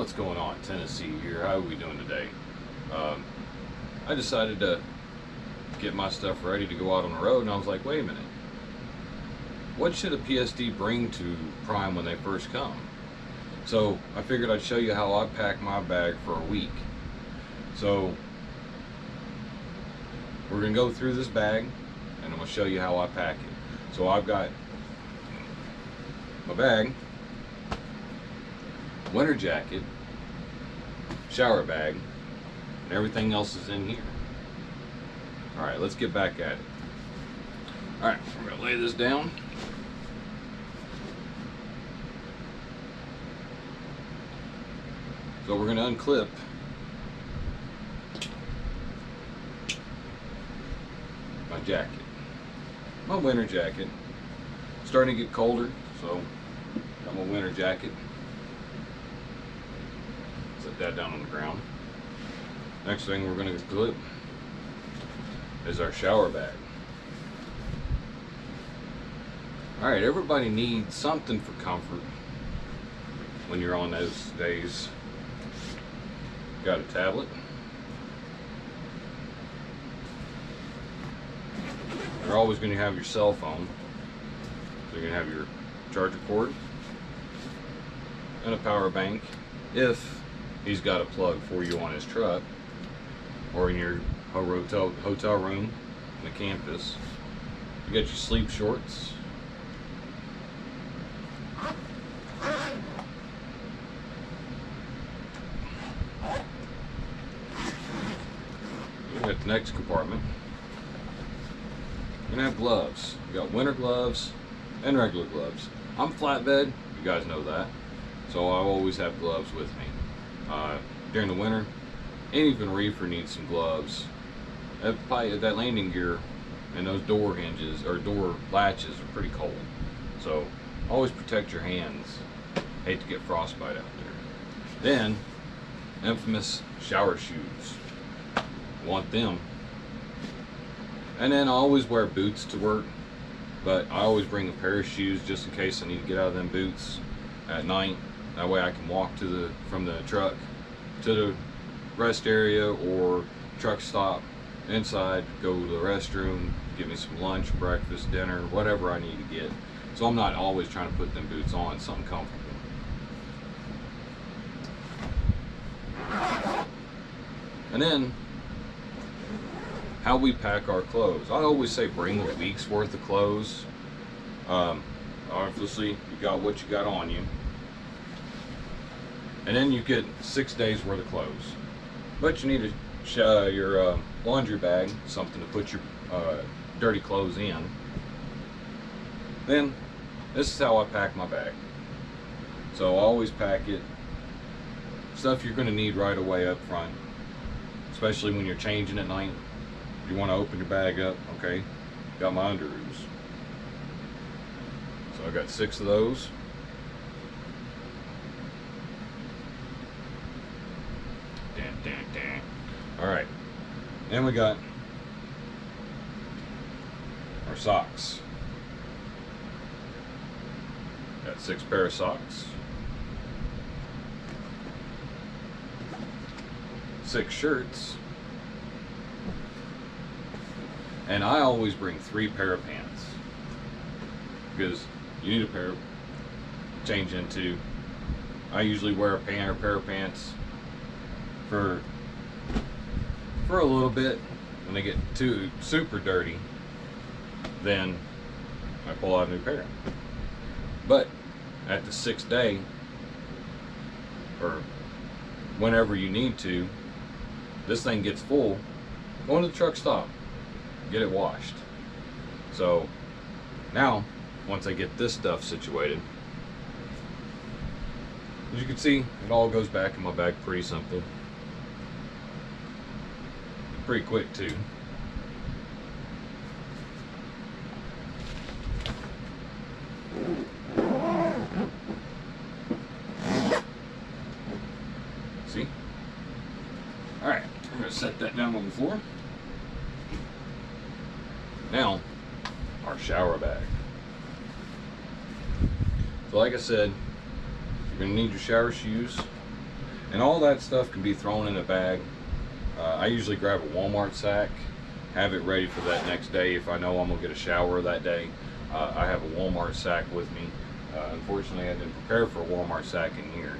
What's going on? Tennessee here. How are we doing today? I decided to get my stuff ready to go out on the road, and I was like, wait a minute. What should a PSD bring to Prime when they first come? So I figured I'd show you how I pack my bag for a week. So we're going to go through this bag, and I'm going to show you how I pack it. So I've got my bag, winter jacket, shower bag, and everything else is in here. Alright, let's get back at it. Alright, we're going to lay this down. So we're going to unclip my jacket, my winter jacket. It's starting to get colder, so got my winter jacket. Set that down on the ground. Next thing we're going to clip is our shower bag. Alright, everybody needs something for comfort when you're on those days. Got a tablet. You're always going to have your cell phone. So you're going to have your charger cord and a power bank if he's got a plug for you on his truck or in your hotel room on the campus. You got your sleep shorts. At the next compartment, you're gonna have gloves. You got winter gloves and regular gloves. I'm flatbed, you guys know that, so I always have gloves with me during the winter. And even reefer needs some gloves. That landing gear and those door hinges or door latches are pretty cold, so always protect your hands. Hate to get frostbite out there. Then, infamous shower shoes. Want them. And then I always wear boots to work, but I always bring a pair of shoes just in case I need to get out of them boots at night. That way I can walk from the truck to the rest area or truck stop inside, go to the restroom, get me some lunch, breakfast, dinner, whatever I need to get. So I'm not always trying to put them boots on, something comfortable. And then how we pack our clothes. I always say bring a week's worth of clothes. Obviously, you got what you got on you. And then you get 6 days worth of clothes. But you need your laundry bag, something to put your dirty clothes in. Then, this is how I pack my bag. So I always pack it. Stuff you're going to need right away up front. Especially when you're changing at night. You want to open your bag up, okay? Got my underoos. So I got 6 of those. Alright. Then we got our socks. Got 6 pair of socks. 6 shirts. And I always bring 3 pair of pants because you need a pair to change into. I usually wear a pair of pants for a little bit. When they get too super dirty, then I pull out a new pair. But at the 6th day, or whenever you need to, this thing gets full. Go to the truck stop. Get it washed. So now, once I get this stuff situated, as you can see, it all goes back in my bag pretty simple. Pretty quick too. See? Alright, I'm going to set that down on the floor. Now, our shower bag. So like I said, you're going to need your shower shoes. And all that stuff can be thrown in a bag. I usually grab a Walmart sack, have it ready for that next day. If I know I'm gonna get a shower that day, I have a Walmart sack with me. Unfortunately, I didn't prepare for a Walmart sack in here.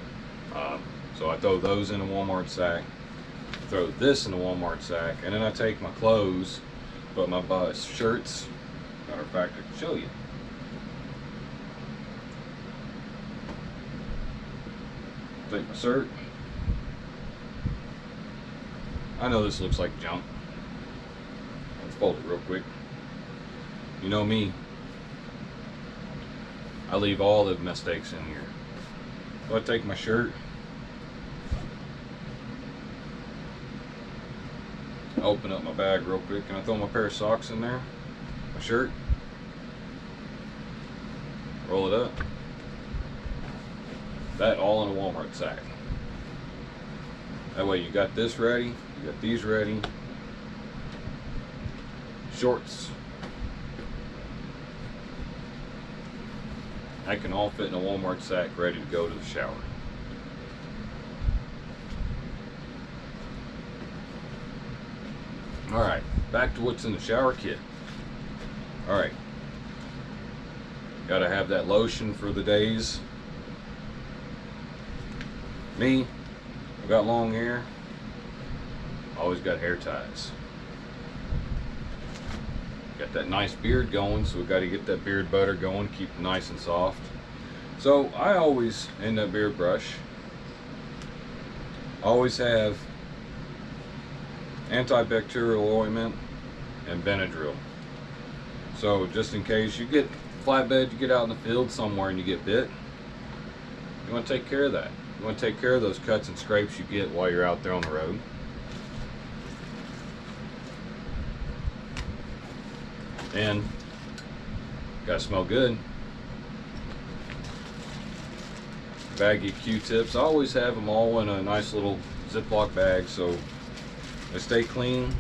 So I throw those in a Walmart sack, throw this in a Walmart sack, and then I take my clothes, put my shirts, matter of fact, I can show you. Take my shirt. I know this looks like junk. Let's fold it real quick. You know me, I leave all the mistakes in here. So I take my shirt, I open up my bag real quick, and I throw my pair of socks in there, my shirt, roll it up. That all in a Walmart sack. That way you got this ready, you got these ready. Shorts. I can all fit in a Walmart sack ready to go to the shower. Alright, back to what's in the shower kit. Alright. Gotta have that lotion for the days. Me, I've got long hair. Always got hair ties. Got that nice beard going, so we got to get that beard butter going, keep it nice and soft. So I always, in that beard brush, always have antibacterial ointment and Benadryl. So just in case you get flatbed, you get out in the field somewhere and you get bit, you want to take care of that. You want to take care of those cuts and scrapes you get while you're out there on the road. And gotta smell good. Baggy Q-tips. I always have them all in a nice little Ziploc bag so they stay clean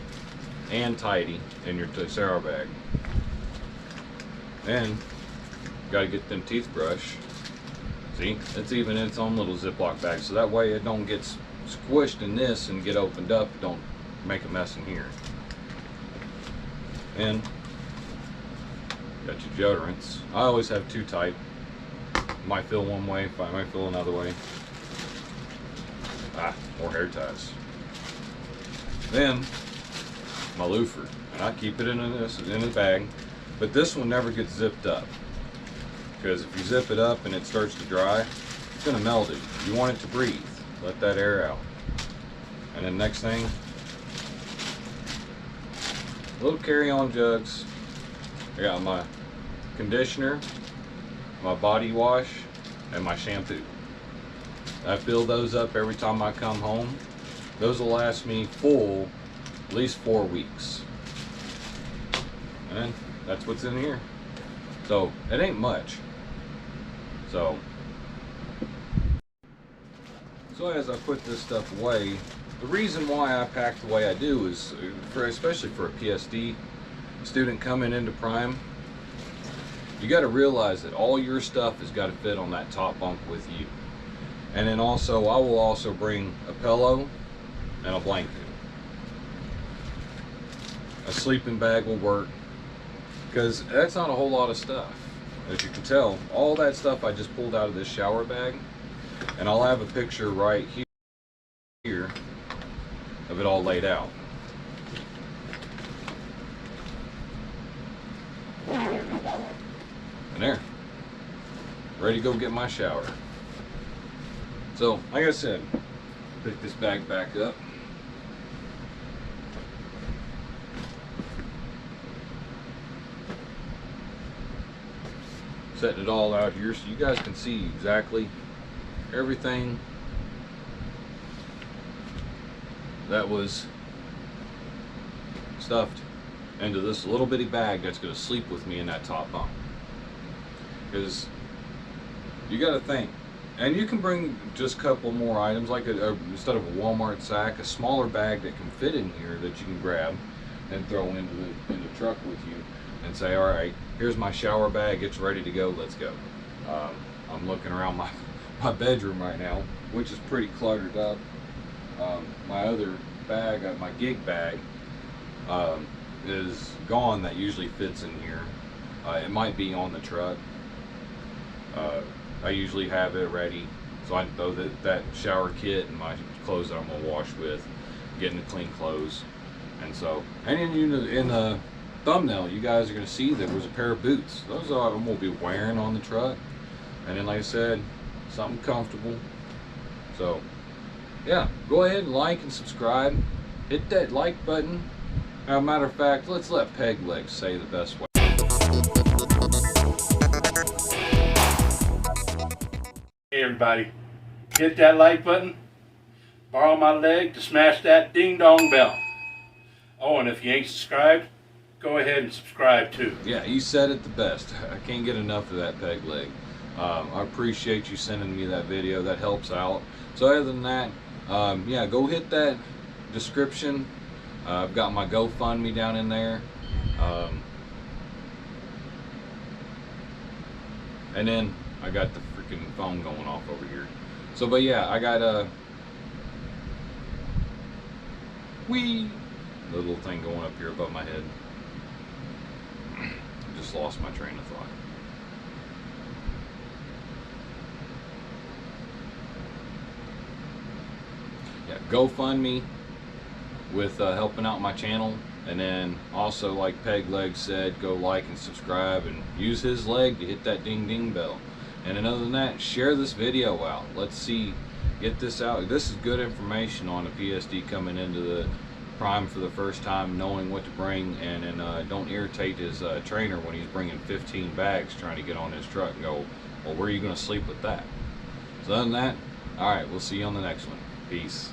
and tidy in your shower bag. And gotta get them teeth brush. See, it's even in its own little Ziploc bag, so that way it don't get squished in this and get opened up. It don't make a mess in here. And got your deodorants. I always have two type. Might feel one way, might feel another way. More hair ties. Then my loofah, and I keep it in a bag, but this one never gets zipped up. Because if you zip it up and it starts to dry, it's going to melt it. You want it to breathe. Let that air out. And then next thing, little carry-on jugs. I got my conditioner, my body wash, and my shampoo. I fill those up every time I come home. Those will last me full at least 4 weeks. And that's what's in here. So it ain't much. So as I put this stuff away, the reason why I pack the way I do is, especially for a PSD student coming into prime, you got to realize that all your stuff has got to fit on that top bunk with you. And then also, I will also bring a pillow and a blanket. A sleeping bag will work, because that's not a whole lot of stuff. As you can tell, all that stuff I just pulled out of this shower bag, and I'll have a picture right here of it all laid out. And there, ready to go get my shower. So, like I said, pick this bag back up. Setting it all out here so you guys can see exactly everything that was stuffed into this little bitty bag that's going to sleep with me in that top bunk. Because you got to think, and you can bring just a couple more items, like instead of a Walmart sack, a smaller bag that can fit in here that you can grab and throw into the truck with you, and say, all right, here's my shower bag, it's ready to go, let's go. I'm looking around my bedroom right now, which is pretty cluttered up. My other bag, my gig bag, is gone. That usually fits in here. It might be on the truck. I usually have it ready, so I throw that shower kit and my clothes that I'm gonna wash with, getting the clean clothes, and so. And in the thumbnail, you guys are gonna see there was a pair of boots. Those are I'm gonna be wearing on the truck, and then like I said, something comfortable. So yeah, go ahead and like and subscribe. Hit that like button. As a matter of fact, let's let Peg Leg say the best way. Hey everybody, hit that like button, borrow my leg to smash that ding dong bell. Oh, and if you ain't subscribed, go ahead and subscribe too. Yeah, you said it the best. I can't get enough of that, Peg Leg. I appreciate you sending me that video. That helps out. So other than that, yeah, go hit that description. I've got my GoFundMe down in there. And then I got the freaking phone going off over here. So, but yeah, I got a the little thing going up here above my head. I just lost my train of thought. Yeah, GoFundMe with helping out my channel, and then also, like Peg Leg said, go like and subscribe and use his leg to hit that ding ding bell. And then other than that, share this video out. Let's see, get this out. This is good information on a PSD coming into the prime for the first time, knowing what to bring, and then don't irritate his trainer when he's bringing 15 bags trying to get on his truck and go, well, where are you going to sleep with that? So other than that, all right, we'll see you on the next one. Peace.